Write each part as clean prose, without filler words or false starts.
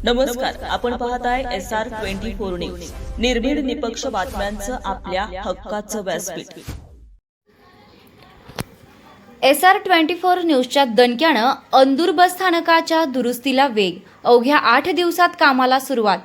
नमस्कार, आपण पाहताय SR24 न्यूज. निर्भीड निपक्ष बातम्यांचं आपल्या हक्काचं व्यासपीठ. SR24 न्यूजच्या दणक्यानं अंदूर बस स्थानकाच्या दुरुस्तीला वेग. अवघ्या 8 दिवसात कामाला सुरुवात.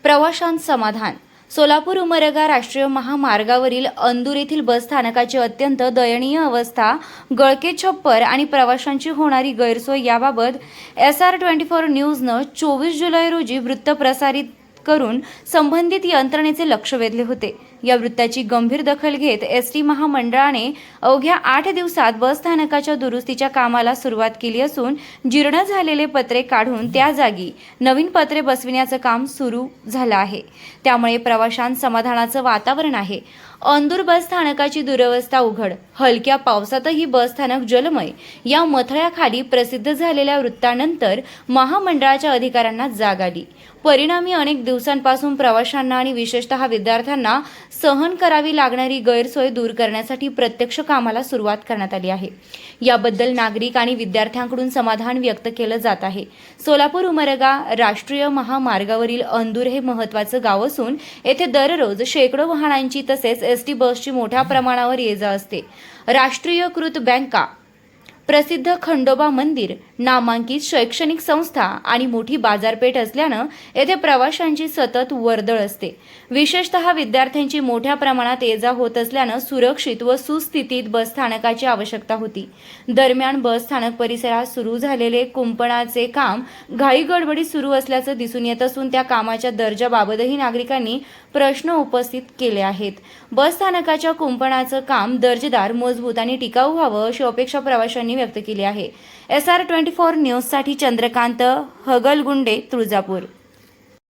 प्रवाशांत समाधान. सोलापूर उमरगा राष्ट्रीय महामार्गावरील अंदूर येथील बस स्थानकाची अत्यंत दयनीय अवस्था, गळके छप्पर आणि प्रवाशांची होणारी गैरसोय याबाबत SR24 न्यूजनं 24 जुलै रोजी वृत्त प्रसारित करून संबंधित यंत्रणेचे लक्ष वेधले होते. या वृत्ताची गंभीर दखल घेत एसटी महामंडळाने अवघ्या 8 दिवसात बस स्थानकाच्या दुरुस्तीच्या कामाला सुरुवात केली असून जीर्ण झालेले पत्रे काढून त्या जागी नवीन पत्रे बसविण्याचं काम सुरू झालं आहे. त्यामुळे प्रवाशांत समाधानाचं वातावरण आहे. अंदूर बस स्थानकाची दुरवस्था उघड. हलक्या पावसातही बस स्थानक जलमय या मथळ्याखाली प्रसिद्ध झालेल्या वृत्तानंतर महामंडळाच्या अधिकाऱ्यांना जाग आली. परिणामी अनेक दिवसांपासून प्रवाशांना आणि विशेषतः विद्यार्थ्यांना सहन करावी लागणारी गैरसोय दूर करण्यासाठी प्रत्यक्ष कामाला सुरुवात करण्यात आली आहे. याबद्दल नागरिक आणि विद्यार्थ्यांकडून समाधान व्यक्त केलं जात आहे. सोलापूर उमरगा राष्ट्रीय महामार्गावरील अंदूर हे महत्त्वाचं गाव असून येथे दररोज शेकडो वाहनांची तसेच एसटी बसची मोठ्या प्रमाणावर ये-जा असते. राष्ट्रीयकृत बँका, प्रसिद्ध खंडोबा मंदिर, नामांकित शैक्षणिक संस्था आणि मोठी बाजारपेठ असल्यानं येथे प्रवाशांची सतत वर्दळ असते. विशेषतः विद्यार्थ्यांची मोठ्या प्रमाणात ये-जा होत असल्यानं सुरक्षित व सुस्थितीत बस स्थानकाची आवश्यकता होती. दरम्यान बस स्थानक परिसरात सुरू झालेले कुंपणाचे काम घाईगडबडीत सुरू असल्याचं दिसून येत असून त्या कामाच्या दर्जाबाबतही नागरिकांनी प्रश्न उपस्थित केले आहेत. बस स्थानकाच्या कुंपणाचं काम दर्जेदार, मजबूत आणि टिकाऊ व्हावं अशी अपेक्षा प्रवाशांनी व्यक्त केली आहे. SR24 न्यूजसाठी चंद्रकांत हगलगुंडे, तुळजापूर.